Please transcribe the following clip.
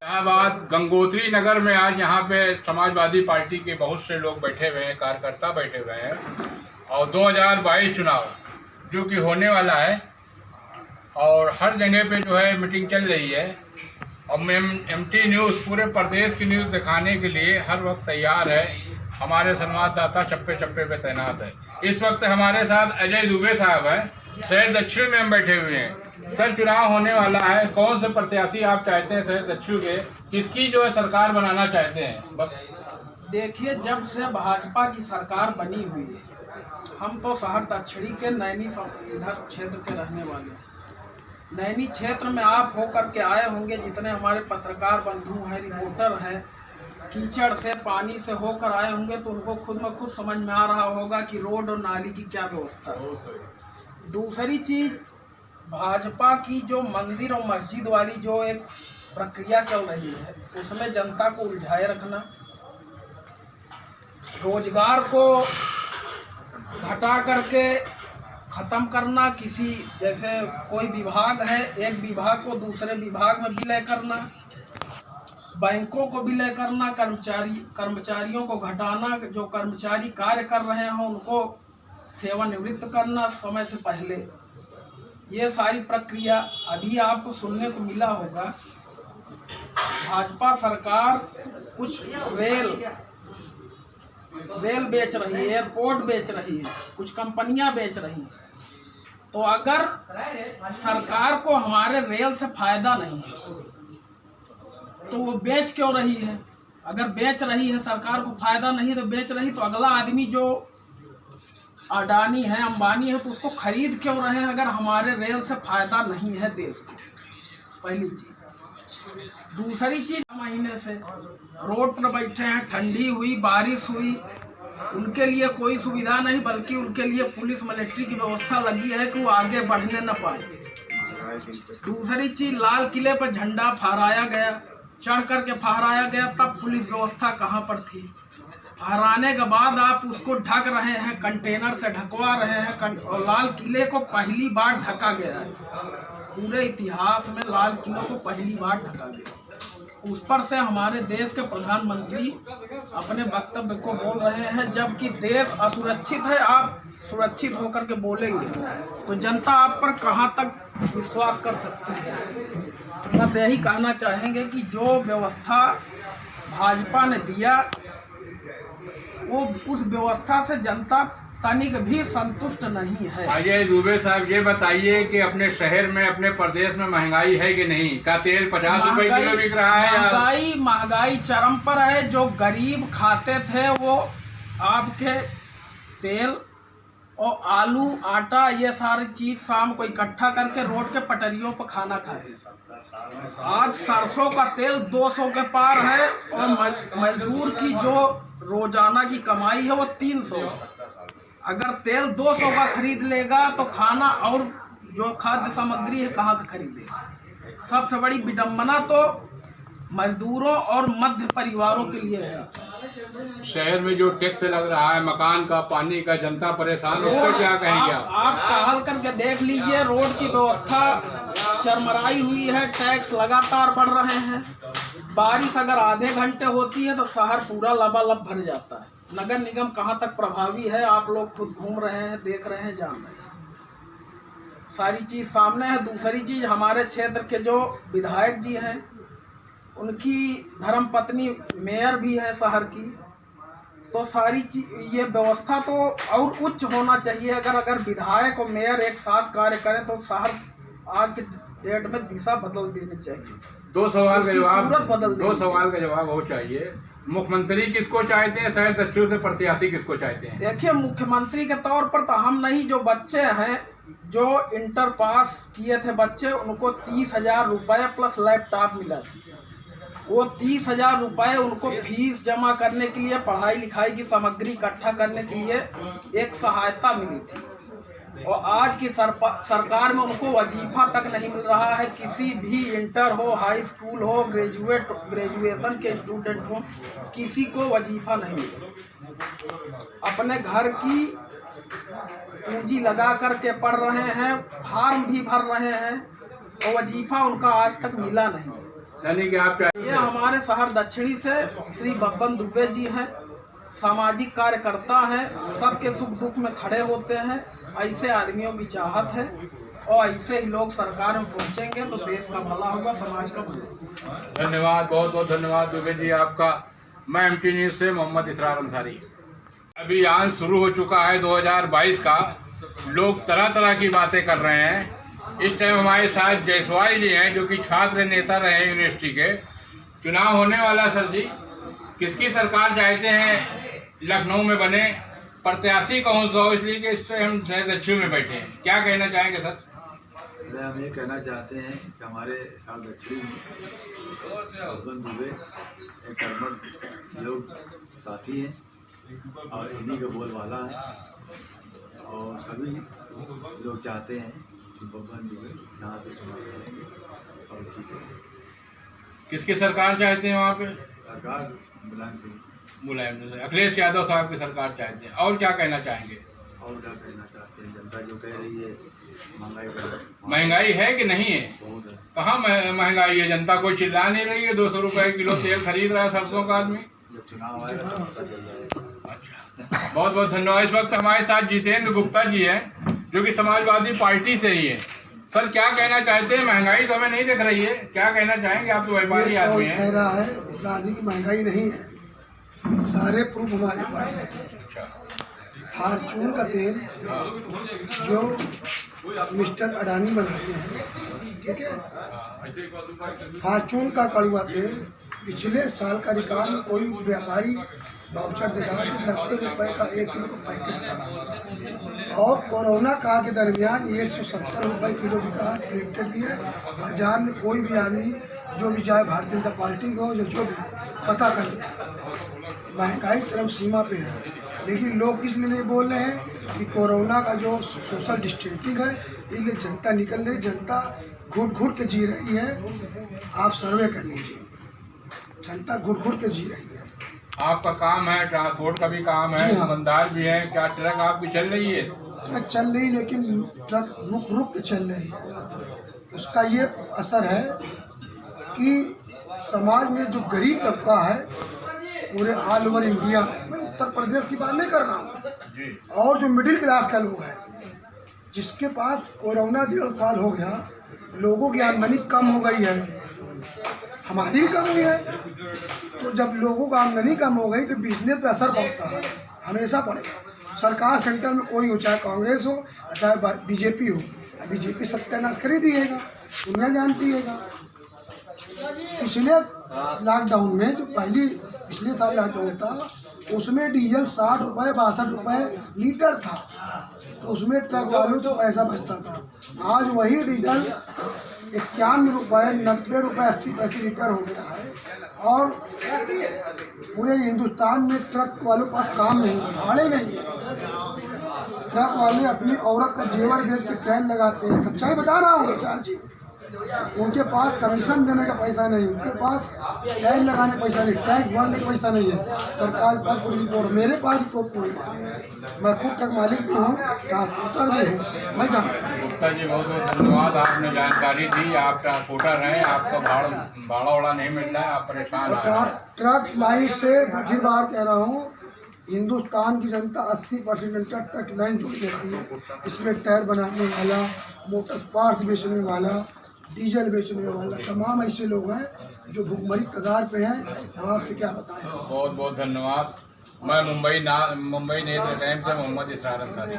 इलाहाबाद गंगोत्री नगर में आज यहाँ पे समाजवादी पार्टी के बहुत से लोग बैठे हुए हैं, कार्यकर्ता बैठे हुए हैं और 2022 चुनाव जो कि होने वाला है और हर जगह पे जो है मीटिंग चल रही है और एमटी न्यूज़ पूरे प्रदेश की न्यूज़ दिखाने के लिए हर वक्त तैयार है। हमारे संवाददाता चप्पे चप्पे पे तैनात है। इस वक्त हमारे साथ अजय दुबे साहब हैं, शहर दक्षिण में हम बैठे हुए हैं। सर, चुनाव होने वाला है, कौन से प्रत्याशी आप चाहते हैं शहर दक्षिण के, किसकी जो है सरकार बनाना चाहते हैं? देखिए, जब से भाजपा की सरकार बनी हुई है, हम तो शहर दक्षिणी के नैनी इधर क्षेत्र के रहने वाले हैं। नैनी क्षेत्र में आप होकर के आए होंगे, जितने हमारे पत्रकार बंधु हैं, रिपोर्टर हैं, कीचड़ से पानी से होकर आए होंगे तो उनको खुद में खुद समझ में आ रहा होगा कि रोड और नाली की क्या व्यवस्था है। दूसरी चीज़, भाजपा की जो मंदिर और मस्जिद वाली जो एक प्रक्रिया चल रही है, उसमें जनता को उलझाए रखना, रोजगार को घटा करके ख़त्म करना, किसी जैसे कोई विभाग है, एक विभाग को दूसरे विभाग में विलय करना, बैंकों को विलय करना, कर्मचारियों को घटाना, जो कर्मचारी कार्य कर रहे हैं उनको सेवानिवृत्त करना समय से पहले। ये सारी प्रक्रिया अभी आपको सुनने को मिला होगा। भाजपा सरकार कुछ रेल बेच रही है, एयरपोर्ट बेच रही है, कुछ कंपनियां बेच रही हैं। तो अगर सरकार को हमारे रेल से फायदा नहीं है तो वो बेच क्यों रही है? अगर बेच रही है, सरकार को फायदा नहीं तो बेच रही, तो अगला आदमी जो अडानी है, अंबानी है, तो उसको खरीद क्यों रहे हैं अगर हमारे रेल से फायदा नहीं है देश को? पहली चीज। दूसरी चीज, महीने से रोड पर बैठे हैं, ठंडी हुई, बारिश हुई, उनके लिए कोई सुविधा नहीं, बल्कि उनके लिए पुलिस मिलिट्री की व्यवस्था लगी है कि वो आगे बढ़ने न पाए। दूसरी चीज, लाल किले पर झंडा फहराया गया, चढ़ करके फहराया गया, तब पुलिस व्यवस्था कहाँ पर थी? फहराने के बाद आप उसको ढक रहे हैं, कंटेनर से ढकवा रहे हैं, और लाल किले को पहली बार ढका गया है। पूरे इतिहास में लाल किले को पहली बार ढका गया। उस पर से हमारे देश के प्रधानमंत्री अपने वक्तव्य को बोल रहे हैं, जबकि देश असुरक्षित है। आप सुरक्षित होकर के बोलेंगे तो जनता आप पर कहाँ तक विश्वास कर सकती है? बस यही कहना चाहेंगे कि जो व्यवस्था भाजपा ने दिया, वो उस व्यवस्था से जनता तनिक भी संतुष्ट नहीं है। अजय दुबे साहब, ये बताइए कि अपने शहर में, अपने प्रदेश में महंगाई है कि नहीं? का तेल 50 रुपए किलो बिक रहा है? महंगाई चरम पर है। जो गरीब खाते थे वो आपके तेल और आलू, आटा, ये सारी चीज शाम को इकट्ठा करके रोड के पटरियों पर खाना खाते। आज सरसों का तेल 200 के पार है और मजदूर की जो रोजाना की कमाई है वो 300। अगर तेल 200 का खरीद लेगा तो खाना और जो खाद्य सामग्री है कहाँ से खरीदेगा? सबसे बड़ी विडंबना तो मजदूरों और मध्य परिवारों के लिए है। शहर में जो टैक्स लग रहा है, मकान का, पानी का, जनता परेशान, उस पर क्या कहेंगे आप टहल करके देख लीजिए, रोड की व्यवस्था चरमराई हुई है, टैक्स लगातार बढ़ रहे हैं। बारिश अगर आधे घंटे होती है तो शहर पूरा लबालब भर जाता है। नगर निगम कहाँ तक प्रभावी है, आप लोग खुद घूम रहे हैं, देख रहे हैं, जान रहे हैं, सारी चीज़ सामने है। दूसरी चीज़, हमारे क्षेत्र के जो विधायक जी हैं, उनकी धर्मपत्नी मेयर भी है शहर की। तो सारी चीज, ये व्यवस्था तो और उच्च होना चाहिए। अगर विधायक और मेयर एक साथ कार्य करें तो शहर आज के डेट में दिशा बदल देनी चाहिए। दो सवाल का जवाब हो चाहिए। मुख्यमंत्री किसको चाहते हैं शहर दक्षिण से, प्रत्याशी किसको चाहते हैं? देखिए, मुख्यमंत्री के तौर पर तो हम नहीं, जो बच्चे हैं, जो इंटर पास किए थे बच्चे, उनको 30,000 रुपये प्लस लैपटॉप मिला था। वो 30,000 रुपये उनको फीस जमा करने के लिए, पढ़ाई लिखाई की सामग्री इकट्ठा करने के लिए एक सहायता मिली थी। और आज की सरकार में उनको वजीफा तक नहीं मिल रहा है। किसी भी इंटर हो, हाई स्कूल हो, ग्रेजुएशन के स्टूडेंट हो, किसी को वजीफा नहीं मिल रहा। अपने घर की पूंजी लगा करके पढ़ रहे हैं, फार्म भी भर रहे हैं, और वजीफा उनका आज तक मिला नहीं। यानी कि आप ये हमारे शहर दक्षिणी से श्री बब्बन दुबे जी हैं, सामाजिक कार्यकर्ता हैं, सबके सुख दुख में खड़े होते हैं। ऐसे आदमियों की चाहत है और ऐसे ही लोग सरकार में पहुंचेंगे तो देश का भला होगा, समाज का भला होगा। धन्यवाद, बहुत बहुत धन्यवाद दुबे जी आपका। मैं MT न्यूज़ से मोहम्मद इसरार अंसारी। अभियान शुरू हो चुका है 2022 का। लोग तरह तरह की बातें कर रहे हैं। इस टाइम हमारे साथ जायसवाल जी हैं जो कि छात्र नेता रहे हैं यूनिवर्सिटी के। चुनाव होने वाला सर जी, किसकी सरकार चाहते हैं लखनऊ में बने, प्रत्याशी कौन सा हो, इसलिए कि इस पर हम दक्षिण में बैठे हैं, क्या कहना चाहेंगे सर? हम ये कहना चाहते हैं कि हमारे साथ दक्षिणी बब्बन दुबे एक कर्मठ लोग साथी हैं और इन्हीं का बोलबाला है और सभी लोग चाहते हैं कि बब्बन दुबे यहाँ से चुनाव लड़ेंगे और जीतेंगे। किसकी सरकार चाहते हैं वहाँ पे? सरकार मुलायम सिंह, अखिलेश यादव साहब की सरकार चाहते हैं। और क्या कहना चाहेंगे? और क्या कहना चाहते हैं, जनता जो कह रही है महंगाई है कि नहीं है? बहुत है। कहाँ महंगाई है? जनता कोई चिल्ला नहीं रही है। 200 रुपए किलो तेल खरीद रहा है सरसों का आदमी। जब चुनाव आएगा तो पता चल जाएगा। अच्छा, बहुत बहुत धन्यवाद। इस वक्त हमारे साथ जितेंद्र गुप्ता जी हैं जो कि समाजवादी पार्टी से ही है। सर क्या कहना चाहते हैं? महंगाई तो हमें नहीं दिख रही है, क्या कहना चाहेंगे? आप तो व्यापारी आदमी हैं। कह रहा है इस राज्य की महंगाई नहीं है, सारे प्रूफ हमारे पास है। फॉर्चून का तेल जो मिस्टर अडानी बनाते हैं, ठीक है, फॉर्चून का कड़वा तेल पिछले साल का रिकॉर्ड में कोई व्यापारी वाउचर दिखा कि 90 रुपए का 1 किलो का पैकेट था और कोरोना काल के दरमियान 170 रुपए किलो बिका प्रिंटेड भी है। बाजार में कोई भी आदमी जो भी जाए भारतीय जनता पार्टी को जो भी पता कर ले, महंगाई चरम सीमा पे है। लेकिन लोग इसलिए नहीं बोल रहे हैं कि कोरोना का जो सोशल डिस्टेंसिंग है इसलिए जनता निकल रही, जनता घुट घुट के जी रही है। आप सर्वे कर लीजिए, जनता घुट घुट के जी रही है। आपका काम है, ट्रांसपोर्ट का भी काम है, दुकानदार भी है, क्या ट्रक आपकी चल रही है? ट्रक चल रही, लेकिन ट्रक रुक रुक के चल रही है। उसका ये असर है कि समाज में जो गरीब तबका है पूरे ऑल ओवर इंडिया में, मैं उत्तर प्रदेश की बात नहीं कर रहा हूँ, और जो मिडिल क्लास का लोग है जिसके पास कोरोना 1.5 साल हो गया, लोगों की आमदनी कम हो गई है, हमारी भी कम हुई है। तो जब लोगों की आमदनी कम हो गई तो बिजनेस पे असर पड़ता है, हमेशा पड़ेगा। सरकार सेंटर में कोई हो, चाहे कांग्रेस हो चाहे बीजेपी हो, बीजेपी सत्यानाश कर ही दिएगा, दुनिया जानती है। पिछले लॉकडाउन में जो पिछले साल लॉकडाउन था उसमें डीजल 60 रुपये 62 रुपये लीटर था, तो उसमें ट्रक वालों को पैसा बचता था। आज वही डीजल 91 रुपये 90 रुपये 80 पैसे लीटर हो गया है और पूरे हिंदुस्तान में ट्रक वालों का काम नहीं, भाड़े नहीं है। ट्रक वाले अपनी औरत का जेवर बेच के ट्रेन लगाते हैं, सच्चाई बता रहा हूँ चाची। उनके पास कमीशन देने का पैसा नहीं, उनके पास टैक्स लगाने का पैसा नहीं, टैक्स भरने का पैसा नहीं है। सरकार पर पूरी रिपोर्ट, मेरे पास रिपोर्ट पूरी है। मैं खुद ट्रक मालिक भी हूँ, ट्रांसपोर्टर भी हूँ, मैं जानता हूँ। गुप्ता जी बहुत बहुत धन्यवाद, आपने जानकारी दी। आप ट्रांसपोर्टर हैं, आपका भाड़ा वाड़ा नहीं मिल रहा है, आप परेशान हैं। ट्रक लाइन से फिर बार कह रहा हूँ, हिंदुस्तान की जनता 80% जनता ट्रक लाइन जुड़ जाती है। इसमें टायर बनाने वाला, मोटर पार्ट्स बेचने वाला, डीजल बेचने वाला, तमाम ऐसे लोग हैं जो भुखमरी कगार पे हैं। हम आपसे क्या बताएं। बहुत बहुत धन्यवाद। मैं मुंबई नेत्र टाइम से मोहम्मद इसरार अंसारी।